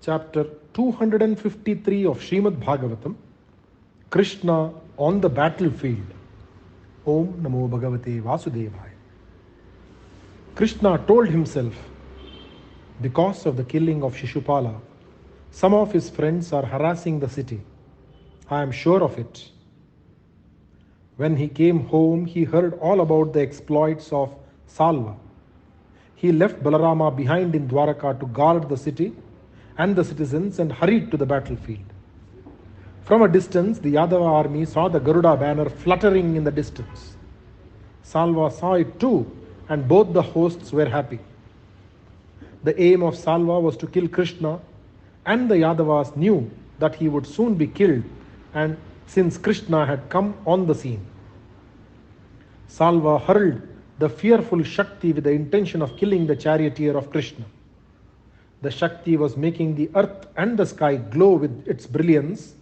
Chapter 253 of Shrimadbhagavatam, Krishna on the battlefield. Om Namo Bhagavate Vasudevaya. Krishna told himself, because of the killing of Shishupala, some of his friends are harassing the city. I am sure of it. When he came home, he heard all about the exploits of Salva. He left Balarama behind in Dwaraka to guard the city and the citizens and hurried to the battlefield. From a distance, the Yadava army saw the Garuda banner fluttering in the distance. Salva saw it too, and both the hosts were happy. The aim of Salva was to kill Krishna, and the Yadavas knew that he would soon be killed, and since Krishna had come on the scene. Salva hurled the fearful Shakti with the intention of killing the charioteer of Krishna. The Shakti was making the earth and the sky glow with its brilliance,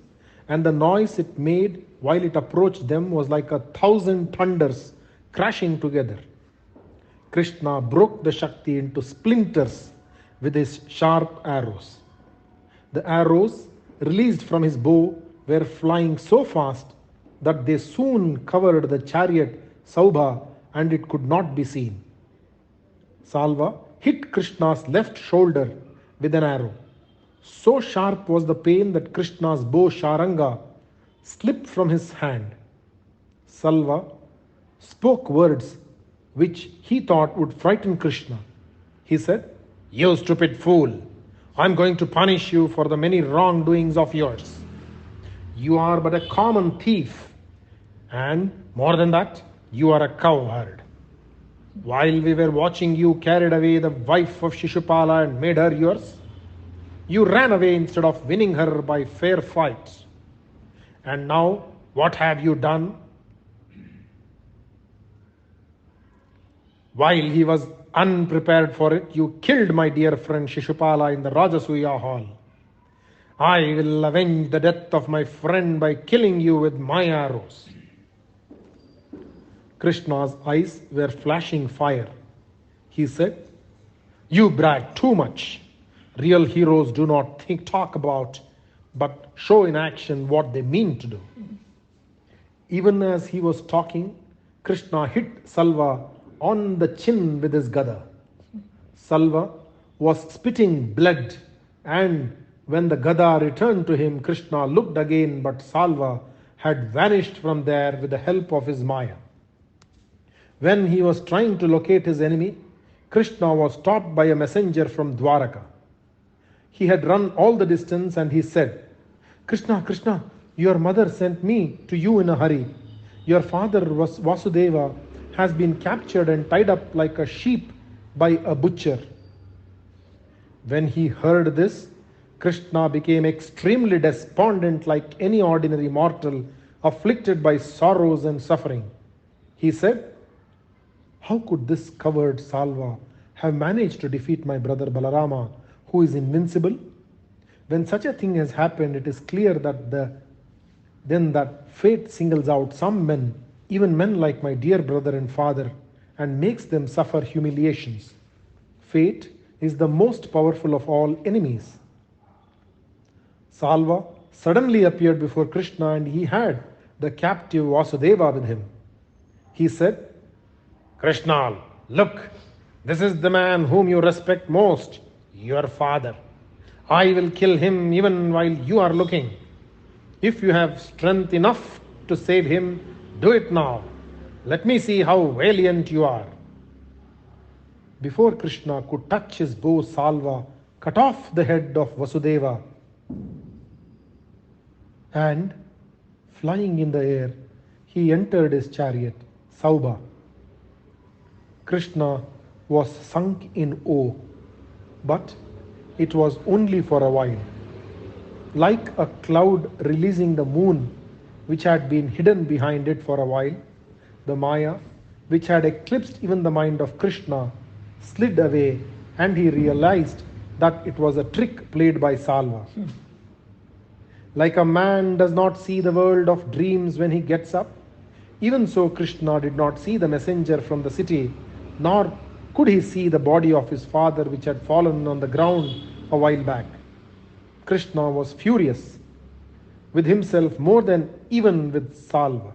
and the noise it made while it approached them was like 1,000 thunders crashing together. Krishna broke the Shakti into splinters with his sharp arrows. The arrows released from his bow were flying so fast that they soon covered the chariot Saubha and it could not be seen. Salva hit Krishna's left shoulder with an arrow. So sharp was the pain that Krishna's bow Sharanga slipped from his hand. Salva spoke words which he thought would frighten Krishna. He said, "You stupid fool, I am going to punish you for the many wrongdoings of yours. You are but a common thief, and more than that, you are a cowherd. While we were watching you carried away the wife of Shishupala and made her yours, you ran away instead of winning her by fair fights. And now, what have you done? While he was unprepared for it, you killed my dear friend Shishupala in the Rajasuya hall. I will avenge the death of my friend by killing you with my arrows." Krishna's eyes were flashing fire. He said, "You brag too much. Real heroes do not talk about, but show in action what they mean to do." Even as he was talking, Krishna hit Salva on the chin with his gada. Salva was spitting blood, and when the gada returned to him, Krishna looked again, but Salva had vanished from there with the help of his Maya. When he was trying to locate his enemy, Krishna was stopped by a messenger from Dwaraka. He had run all the distance and he said, "Krishna, Krishna, your mother sent me to you in a hurry. Your father, Vasudeva, has been captured and tied up like a sheep by a butcher." When he heard this, Krishna became extremely despondent like any ordinary mortal afflicted by sorrows and suffering. He said, "How could this coward Salva have managed to defeat my brother Balarama, who is invincible? When such a thing has happened, it is clear that that fate singles out some men, even men like my dear brother and father, and makes them suffer humiliations. Fate is the most powerful of all enemies." Salva suddenly appeared before Krishna and he had the captive Vasudeva with him. He said, "Krishna, look, this is the man whom you respect most, your father. I will kill him even while you are looking. If you have strength enough to save him, do it now. Let me see how valiant you are." Before Krishna could touch his bow, Salva cut off the head of Vasudeva, and flying in the air, he entered his chariot, Saubha. Krishna was sunk in awe, but it was only for a while. Like a cloud releasing the moon, which had been hidden behind it for a while, the Maya, which had eclipsed even the mind of Krishna, slid away, and he realized that it was a trick played by Salva. Like a man does not see the world of dreams when he gets up, even so Krishna did not see the messenger from the city, nor could he see the body of his father which had fallen on the ground a while back. Krishna was furious with himself more than even with Salva.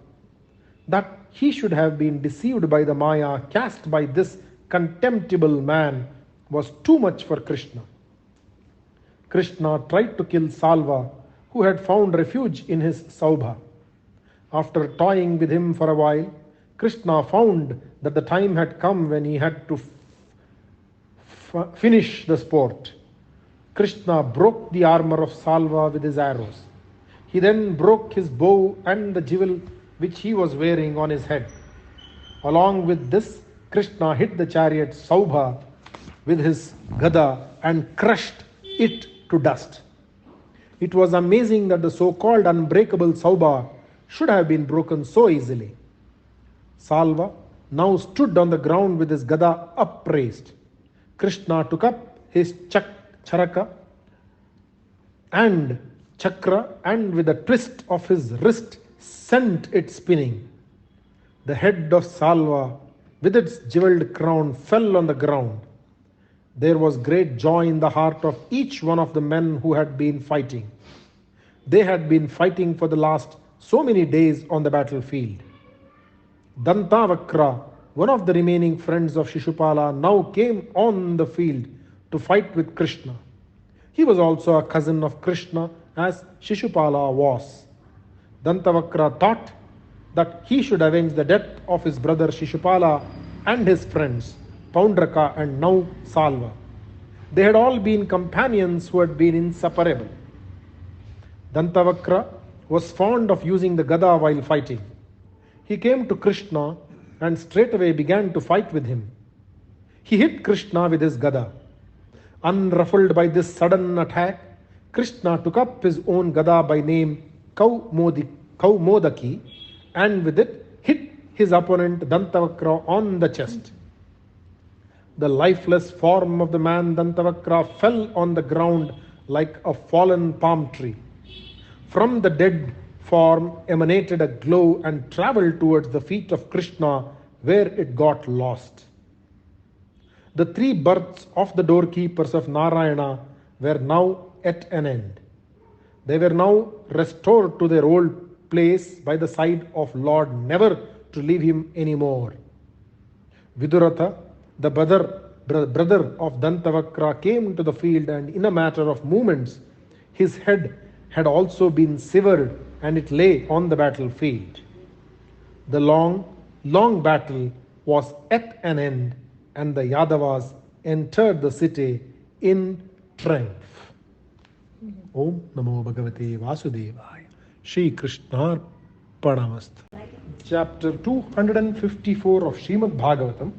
That he should have been deceived by the Maya cast by this contemptible man was too much for Krishna. Krishna tried to kill Salva, who had found refuge in his Saubha. After toying with him for a while, Krishna found that the time had come when he had to finish the sport. Krishna broke the armor of Salva with his arrows. He then broke his bow and the jewel which he was wearing on his head. Along with this, Krishna hit the chariot Saubha with his gada and crushed it to dust. It was amazing that the so-called unbreakable Saubha should have been broken so easily. Salva now stood on the ground with his gada upraised. Krishna took up his charaka and chakra and with a twist of his wrist sent it spinning. The head of Salva with its jeweled crown fell on the ground. There was great joy in the heart of each one of the men who had been fighting. They had been fighting for the last so many days on the battlefield. Dantavakra, one of the remaining friends of Shishupala, now came on the field to fight with Krishna. He was also a cousin of Krishna as Shishupala was. Dantavakra thought that he should avenge the death of his brother Shishupala and his friends, Paundraka and now Salva. They had all been companions who had been inseparable. Dantavakra was fond of using the gada while fighting. He came to Krishna and straightway began to fight with him. He hit Krishna with his gada. Unruffled by this sudden attack, Krishna took up his own gada by name Kaumodaki and with it hit his opponent Dantavakra on the chest. The lifeless form of the man Dantavakra fell on the ground like a fallen palm tree. From the dead form emanated a glow and travelled towards the feet of Krishna, where it got lost. The three births of the doorkeepers of Narayana were now at an end. They were now restored to their old place by the side of Lord, never to leave him anymore. Viduratha, the brother of Dantavakra, came to the field, and in a matter of moments his head had also been severed and it lay on the battlefield. The long battle was at an end and the Yadavas entered the city in triumph. Om Namo Bhagavate Vasudevaya. Shri Krishna Arpanamasthu. Chapter 254 of Shrimadbhagavatam,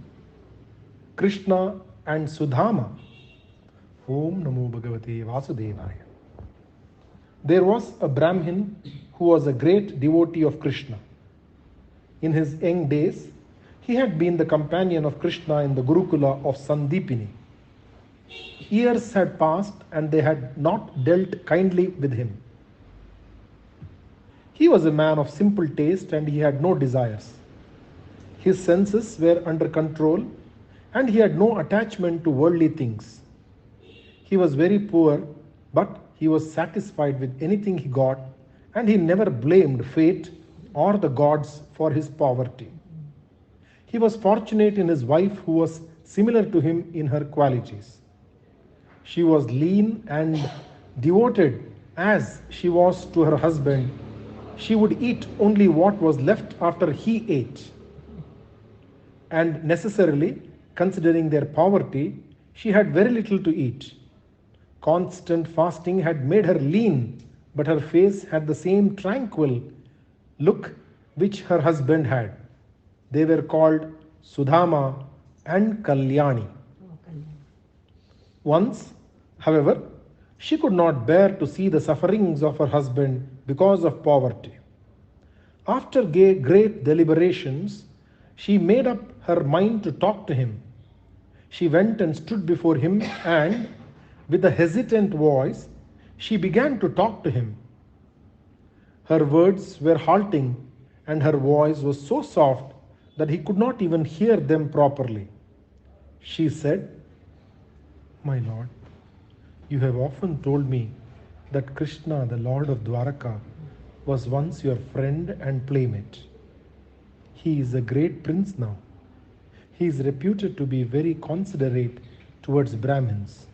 Krishna and Sudama. Om Namo Bhagavate Vasudevaya. There was a Brahmin who was a great devotee of Krishna. In his young days, he had been the companion of Krishna in the Gurukula of Sandipini. Years had passed and they had not dealt kindly with him. He was a man of simple taste and he had no desires. His senses were under control and he had no attachment to worldly things. He was very poor, but he was satisfied with anything he got, and he never blamed fate or the gods for his poverty. He was fortunate in his wife, who was similar to him in her qualities. She was lean and devoted as she was to her husband. She would eat only what was left after he ate. And necessarily, considering their poverty, she had very little to eat. Constant fasting had made her lean, but her face had the same tranquil look which her husband had. They were called Sudama and Kalyani. Once, however, she could not bear to see the sufferings of her husband because of poverty. After great deliberations, she made up her mind to talk to him. She went and stood before him and, with a hesitant voice, she began to talk to him. Her words were halting and her voice was so soft that he could not even hear them properly. She said, "My lord, you have often told me that Krishna, the Lord of Dwaraka, was once your friend and playmate. He is a great prince now. He is reputed to be very considerate towards Brahmins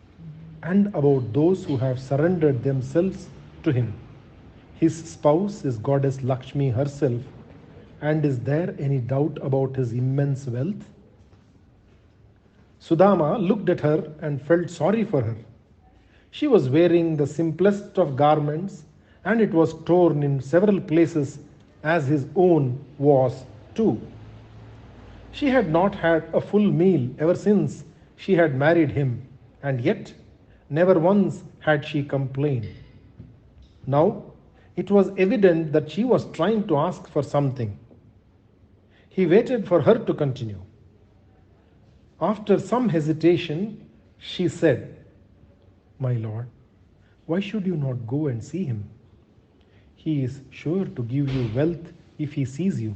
and about those who have surrendered themselves to him. His spouse is goddess Lakshmi herself, and is there any doubt about his immense wealth? Sudama looked at her and felt sorry for her. She was wearing the simplest of garments, and it was torn in several places, as his own was too. She had not had a full meal ever since she had married him, and yet never once had she complained. Now it was evident that she was trying to ask for something. He waited for her to continue. After some hesitation, she said, "My lord, why should you not go and see him? He is sure to give you wealth if he sees you.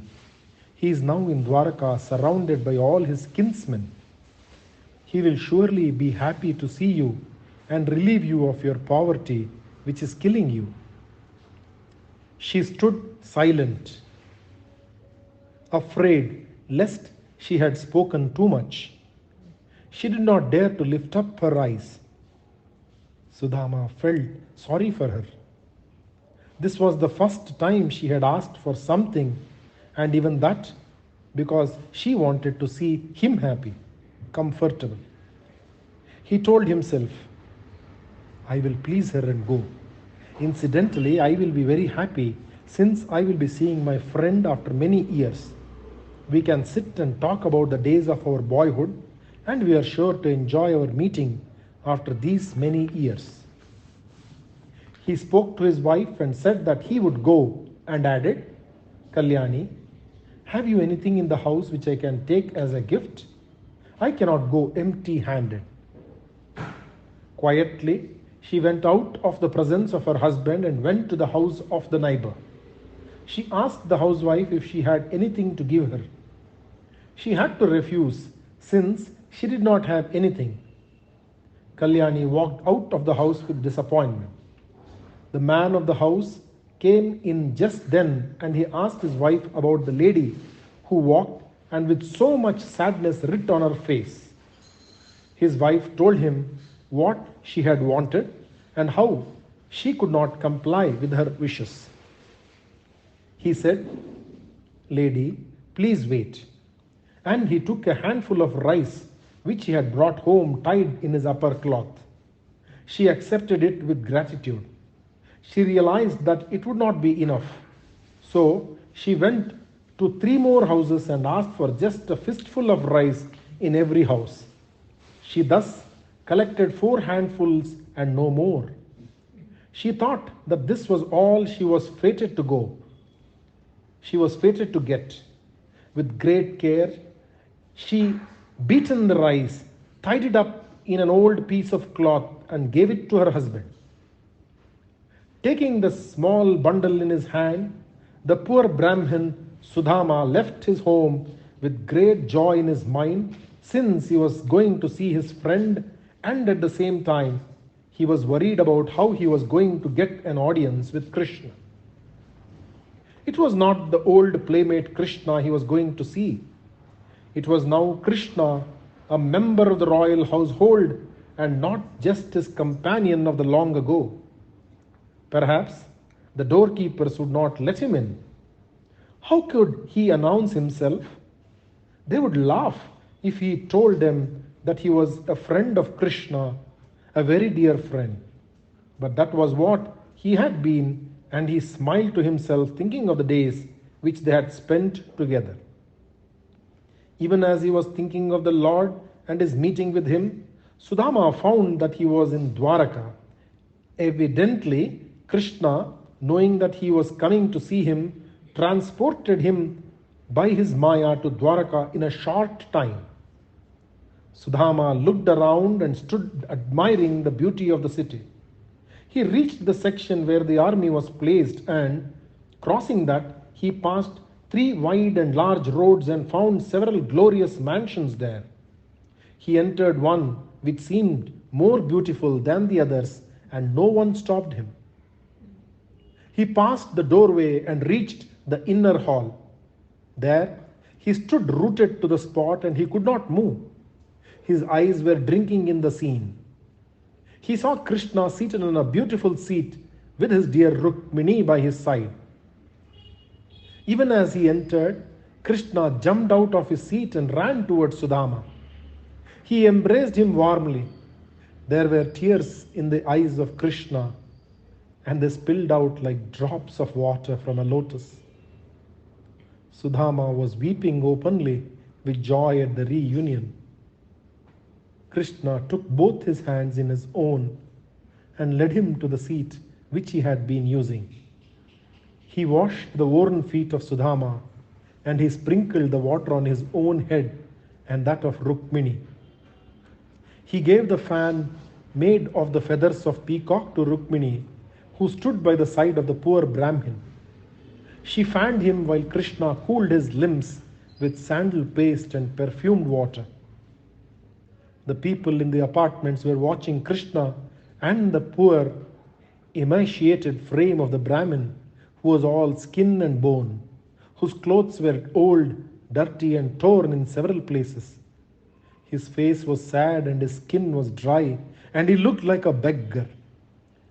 He is now in Dwaraka, surrounded by all his kinsmen. He will surely be happy to see you and relieve you of your poverty, which is killing you." She stood silent, afraid lest she had spoken too much. She did not dare to lift up her eyes. Sudama felt sorry for her. This was the first time she had asked for something, and even that because she wanted to see him happy, comfortable. He told himself, "I will please her and go. Incidentally, I will be very happy since I will be seeing my friend after many years. We can sit and talk about the days of our boyhood, and we are sure to enjoy our meeting after these many years." He spoke to his wife and said that he would go, and added, "Kalyani, have you anything in the house which I can take as a gift? I cannot go empty-handed." Quietly, she went out of the presence of her husband and went to the house of the neighbor. She asked the housewife if she had anything to give her. She had to refuse, since she did not have anything. Kalyani walked out of the house with disappointment. The man of the house came in just then, and he asked his wife about the lady who walked and with so much sadness writ on her face. His wife told him what she had wanted and how she could not comply with her wishes. He said, "Lady, please wait." And he took a handful of rice which he had brought home tied in his upper cloth. She accepted it with gratitude. She realized that it would not be enough. So she went to 3 more houses and asked for just a fistful of rice in every house. She thus collected 4 handfuls and no more. She thought that this was all she was fated to go. She was fated to get. With great care, she beaten the rice, tied it up in an old piece of cloth, and gave it to her husband. Taking the small bundle in his hand, the poor Brahmin Sudama left his home with great joy in his mind, since he was going to see his friend, and at the same time he was worried about how he was going to get an audience with Krishna. It was not the old playmate Krishna he was going to see. It was now Krishna, a member of the royal household, and not just his companion of the long ago. Perhaps the doorkeepers would not let him in. How could he announce himself? They would laugh if he told them that he was a friend of Krishna, a very dear friend. But that was what he had been, and he smiled to himself, thinking of the days which they had spent together. Even as he was thinking of the Lord and his meeting with him, Sudama found that he was in Dwaraka. Evidently, Krishna, knowing that he was coming to see him, transported him by his Maya to Dwaraka in a short time. Sudama looked around and stood admiring the beauty of the city. He reached the section where the army was placed, and, crossing that, he passed 3 wide and large roads and found several glorious mansions there. He entered one which seemed more beautiful than the others, and no one stopped him. He passed the doorway and reached the inner hall. There, he stood rooted to the spot and he could not move. His eyes were drinking in the scene. He saw Krishna seated on a beautiful seat with his dear Rukmini by his side. Even as he entered, Krishna jumped out of his seat and ran towards Sudama. He embraced him warmly. There were tears in the eyes of Krishna, and they spilled out like drops of water from a lotus. Sudama was weeping openly with joy at the reunion. Krishna took both his hands in his own and led him to the seat which he had been using. He washed the worn feet of Sudama and he sprinkled the water on his own head and that of Rukmini. He gave the fan made of the feathers of peacock to Rukmini, who stood by the side of the poor Brahmin. She fanned him while Krishna cooled his limbs with sandal paste and perfumed water. The people in the apartments were watching Krishna and the poor, emaciated frame of the Brahmin, who was all skin and bone, whose clothes were old, dirty, and torn in several places. His face was sad and his skin was dry, and he looked like a beggar.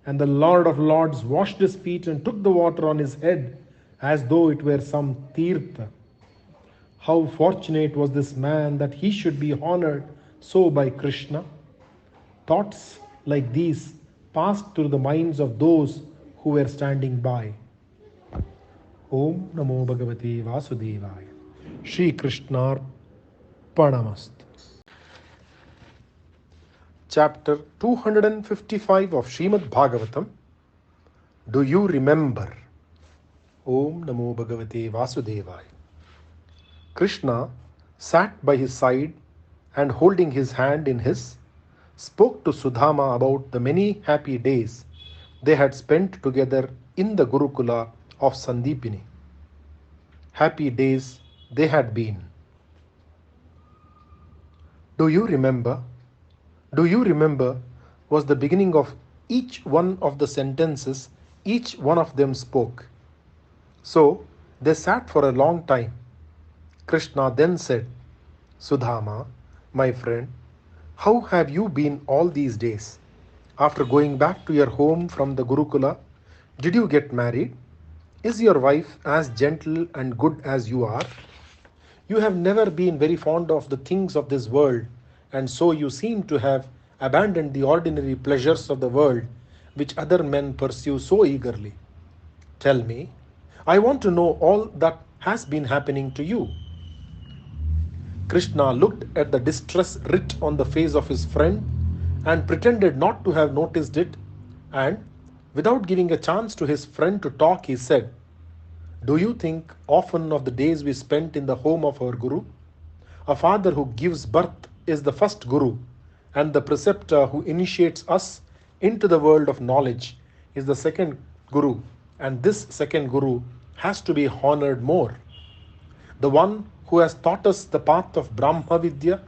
And the Lord of Lords washed his feet and took the water on his head as though it were some tirtha. How fortunate was this man that he should be honored so by Krishna. Thoughts like these passed through the minds of those who were standing by. Om Namo Bhagavate Vasudevaya. Shri Krishna Arpanamast. Chapter 255 of Shrimadbhagavatam. Do you remember? Om Namo Bhagavate Vasudevaya. Krishna sat by his side and holding his hand in his, spoke to Sudama about the many happy days they had spent together in the Gurukula of Sandipini. Happy days they had been. Do you remember? Do you remember was the beginning of each one of the sentences each one of them spoke. So they sat for a long time. Krishna then said, Sudama, my friend, how have you been all these days? After going back to your home from the Gurukula, did you get married? Is your wife as gentle and good as you are? You have never been very fond of the things of this world, and so you seem to have abandoned the ordinary pleasures of the world which other men pursue so eagerly. Tell me, I want to know all that has been happening to you. Krishna looked at the distress writ on the face of his friend and pretended not to have noticed it, and without giving a chance to his friend to talk, he said, Do you think often of the days we spent in the home of our Guru? A father who gives birth is the first Guru, and the preceptor who initiates us into the world of knowledge is the second Guru, and this second Guru has to be honored more. The one who has taught us the path of Brahma Vidya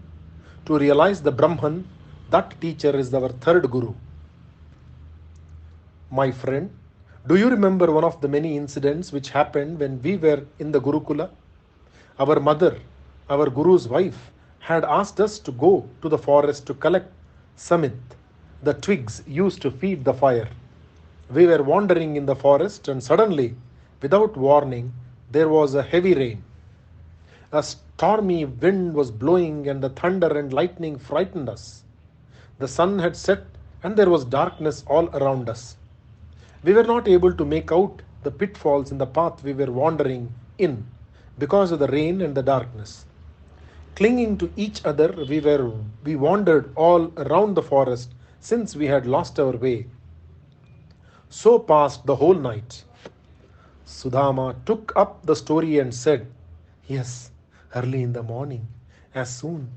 to realize the Brahman, that teacher is our third Guru. My friend, do you remember one of the many incidents which happened when we were in the Gurukula? Our mother, our Guru's wife, had asked us to go to the forest to collect samit, the twigs used to feed the fire. We were wandering in the forest and suddenly, without warning, there was a heavy rain. A stormy wind was blowing and the thunder and lightning frightened us. The sun had set and there was darkness all around us. We were not able to make out the pitfalls in the path we were wandering in because of the rain and the darkness. Clinging to each other, we wandered all around the forest since we had lost our way. So passed the whole night. Sudama took up the story and said, Yes, early in the morning, as soon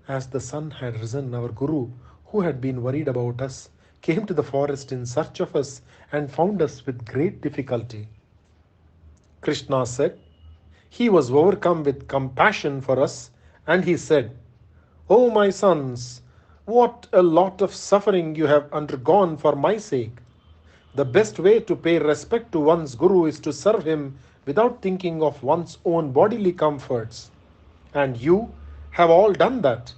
as the sun had risen, our Guru, who had been worried about us, came to the forest in search of us and found us with great difficulty. Krishna said, He was overcome with compassion for us, and he said, O my sons, what a lot of suffering you have undergone for my sake. The best way to pay respect to one's Guru is to serve him without thinking of one's own bodily comforts. And you have all done that.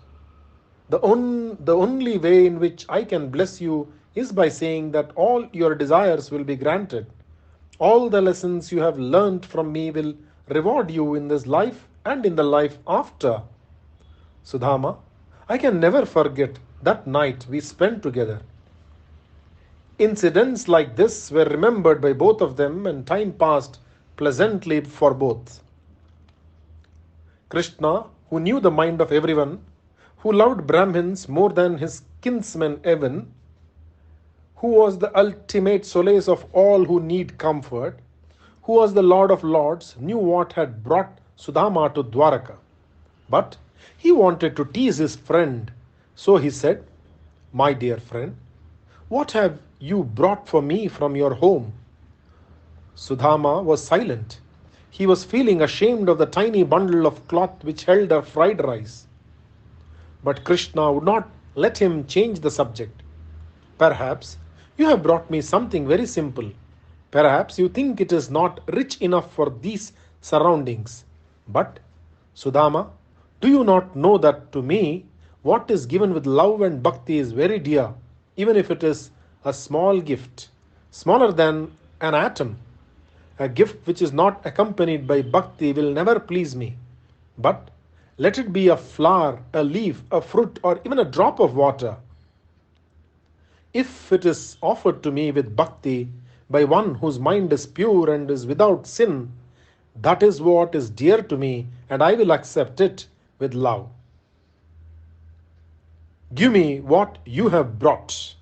The only way in which I can bless you is by saying that all your desires will be granted. All the lessons you have learned from me will reward you in this life and in the life after. Sudama, I can never forget that night we spent together. Incidents like this were remembered by both of them, and time passed pleasantly for both. Krishna, who knew the mind of everyone, who loved Brahmins more than his kinsmen even, who was the ultimate solace of all who need comfort, who was the Lord of Lords, knew what had brought Sudama to Dwaraka. But he wanted to tease his friend, so he said, "My dear friend, what have you brought for me from your home?" Sudama was silent. He was feeling ashamed of the tiny bundle of cloth which held a fried rice. But Krishna would not let him change the subject. "Perhaps you have brought me something very simple. Perhaps you think it is not rich enough for these surroundings. But, Sudama, do you not know that to me, what is given with love and bhakti is very dear, even if it is a small gift, smaller than an atom? A gift which is not accompanied by bhakti will never please me. But let it be a flower, a leaf, a fruit, or even a drop of water. If it is offered to me with bhakti by one whose mind is pure and is without sin, that is what is dear to me, and I will accept it with love. Give me what you have brought."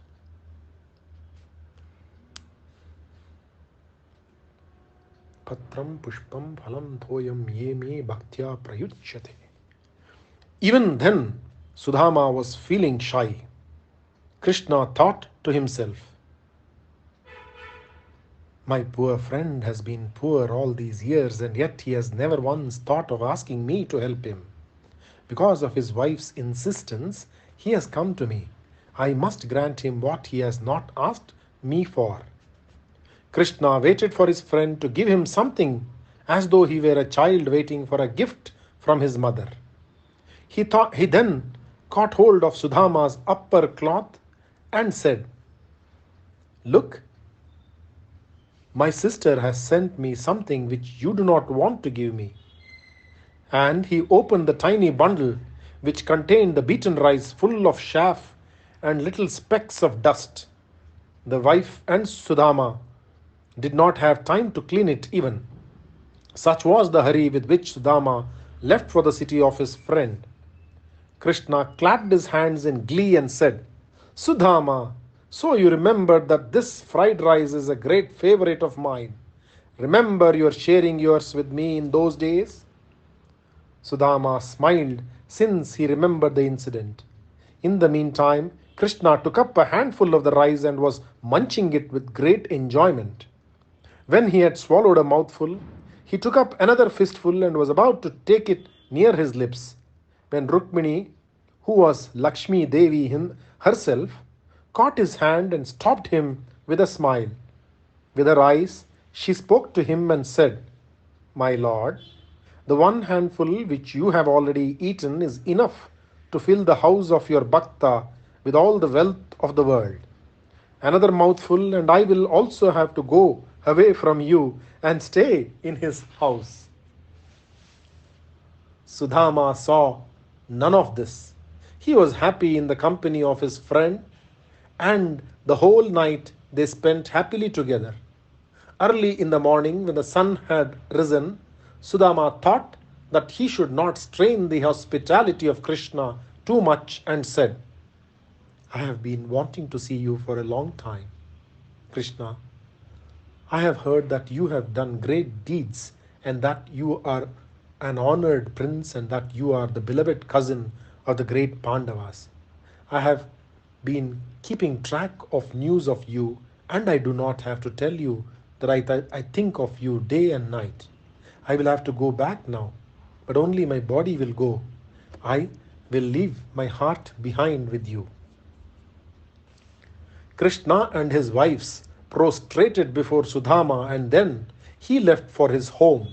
Patram pushpam phalam thoyam ye me bhaktya prayuchyate. Even then, Sudama was feeling shy. Krishna thought to himself, "My poor friend has been poor all these years, and yet he has never once thought of asking me to help him. Because of his wife's insistence, he has come to me. I must grant him what he has not asked me for." Krishna waited for his friend to give him something as though he were a child waiting for a gift from his mother. He then caught hold of Sudama's upper cloth and said, "Look, my sister has sent me something which you do not want to give me." And he opened the tiny bundle which contained the beaten rice full of chaff and little specks of dust. The wife and Sudama did not have time to clean it even. Such was the hurry with which Sudama left for the city of his friend. Krishna clapped his hands in glee and said, "Sudama, so you remember that this fried rice is a great favorite of mine. Remember your sharing yours with me in those days?" Sudama smiled since he remembered the incident. In the meantime, Krishna took up a handful of the rice and was munching it with great enjoyment. When he had swallowed a mouthful, he took up another fistful and was about to take it near his lips, when Rukmini, who was Lakshmi Devi herself, caught his hand and stopped him with a smile. With her eyes, she spoke to him and said, "My lord, the one handful which you have already eaten is enough to fill the house of your bhakta with all the wealth of the world. Another mouthful and I will also have to go away from you and stay in his house." Sudama saw none of this. He was happy in the company of his friend, and the whole night they spent happily together. Early in the morning, when the sun had risen, Sudama thought that he should not strain the hospitality of Krishna too much and said, "I have been wanting to see you for a long time. Krishna, I have heard that you have done great deeds and that you are an honored prince and that you are the beloved cousin of the great Pandavas. I have been keeping track of news of you, and I do not have to tell you that I think of you day and night. I will have to go back now, but only my body will go. I will leave my heart behind with you." Krishna and his wives prostrated before Sudama, and then he left for his home.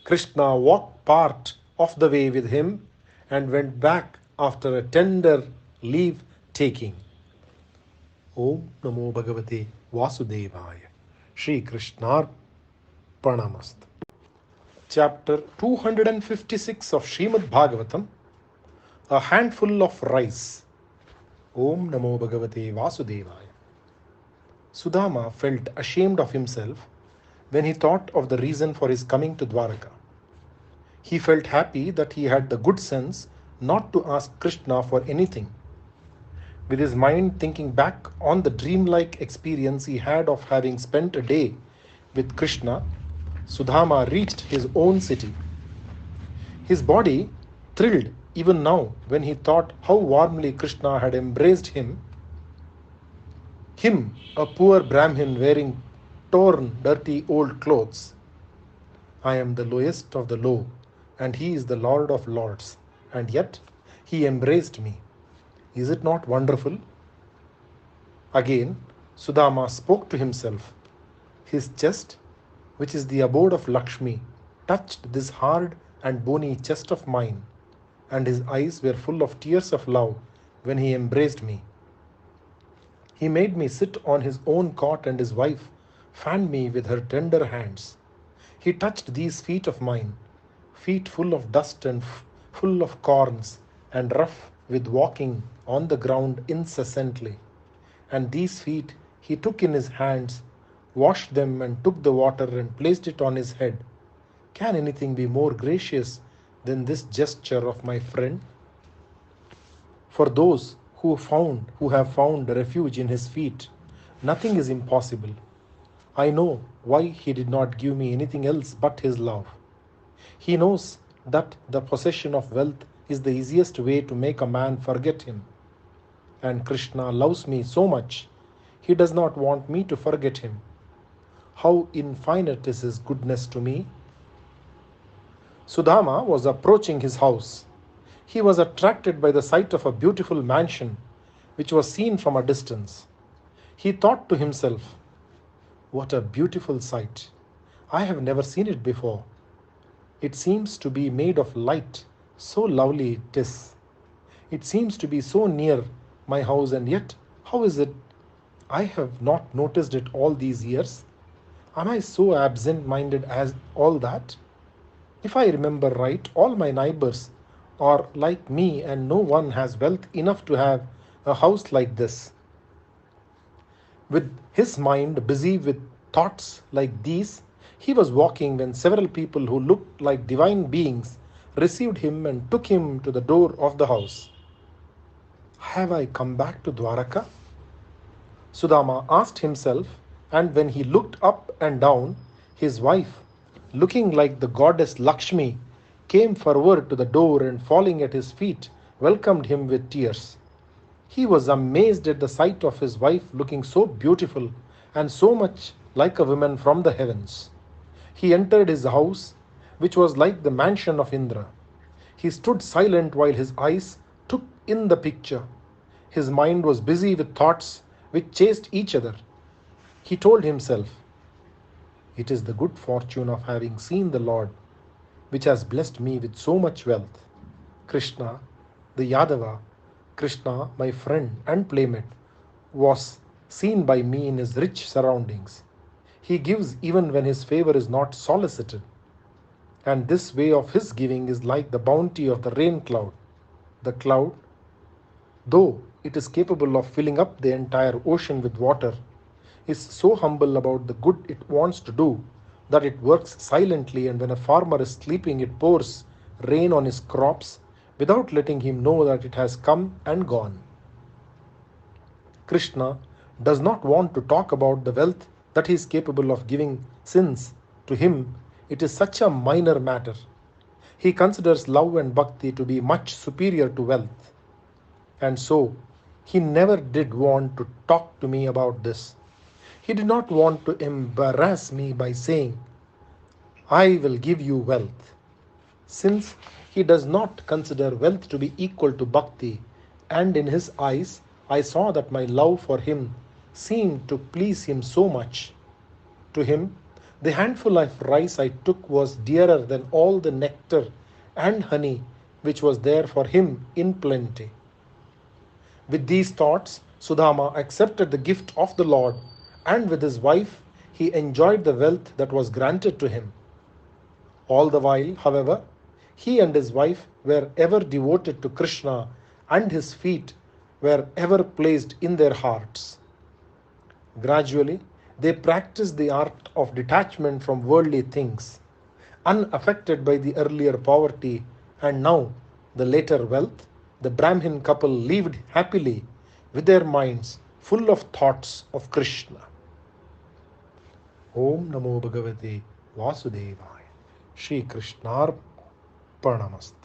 Krishna walked part of the way with him and went back after a tender leave taking. Om Namo Bhagavate Vasudevaya. Shri Krishnar Pranamast. Chapter 256 of Shrimadbhagavatam, a handful of rice. Om Namo Bhagavate Vasudevaya. Sudama felt ashamed of himself when he thought of the reason for his coming to Dwaraka. He felt happy that he had the good sense not to ask Krishna for anything. With his mind thinking back on the dreamlike experience he had of having spent a day with Krishna, Sudama reached his own city. His body thrilled even now when he thought how warmly Krishna had embraced him, a poor Brahmin wearing torn, dirty old clothes. I am the lowest of the low, and he is the Lord of lords, and yet he embraced me. Is it not wonderful? Again, Sudama spoke to himself. His chest, which is the abode of Lakshmi, touched this hard and bony chest of mine, and his eyes were full of tears of love when he embraced me. He made me sit on his own cot, and his wife fanned me with her tender hands. He touched these feet of mine, feet full of dust and full of corns, and rough with walking on the ground incessantly. And these feet he took in his hands, washed them, and took the water and placed it on his head. Can anything be more gracious than this gesture of my friend? For those who have found refuge in his feet, nothing is impossible. I know why he did not give me anything else but his love. He knows that the possession of wealth is the easiest way to make a man forget him. And Krishna loves me so much, he does not want me to forget him. How infinite is his goodness to me! Sudama was approaching his house. He was attracted by the sight of a beautiful mansion, which was seen from a distance. He thought to himself, what a beautiful sight! I have never seen it before. It seems to be made of light, so lovely it is. It seems to be so near my house, and yet, how is it I have not noticed it all these years? Am I so absent-minded as all that? If I remember right, all my neighbors are like me, and no one has wealth enough to have a house like this. With his mind busy with thoughts like these, he was walking when several people who looked like divine beings received him and took him to the door of the house. Have I come back to Dwaraka? Sudama asked himself, and when he looked up and down, his wife, looking like the goddess Lakshmi, came forward to the door and falling at his feet, welcomed him with tears. He was amazed at the sight of his wife looking so beautiful and so much like a woman from the heavens. He entered his house, which was like the mansion of Indra. He stood silent while his eyes took in the picture. His mind was busy with thoughts which chased each other. He told himself, it is the good fortune of having seen the Lord, which has blessed me with so much wealth. Krishna, the Yadava, Krishna, my friend and playmate, was seen by me in his rich surroundings. He gives even when his favor is not solicited. And this way of his giving is like the bounty of the rain cloud. The cloud, though it is capable of filling up the entire ocean with water, is so humble about the good it wants to do that it works silently, and when a farmer is sleeping, it pours rain on his crops without letting him know that it has come and gone. Krishna does not want to talk about the wealth that he is capable of giving, since to him it is such a minor matter. He considers love and bhakti to be much superior to wealth. And so, he never did want to talk to me about this. He did not want to embarrass me by saying, I will give you wealth. Since he does not consider wealth to be equal to bhakti, and in his eyes I saw that my love for him seemed to please him so much. To him, the handful of rice I took was dearer than all the nectar and honey which was there for him in plenty. With these thoughts, Sudama accepted the gift of the Lord, and with his wife he enjoyed the wealth that was granted to him. All the while, however, he and his wife were ever devoted to Krishna, and his feet were ever placed in their hearts. Gradually, they practiced the art of detachment from worldly things, unaffected by the earlier poverty and now the later wealth. The Brahmin couple lived happily with their minds full of thoughts of Krishna. Om Namo Bhagavate Vasudevaya. Shri Krishnarpanamastu.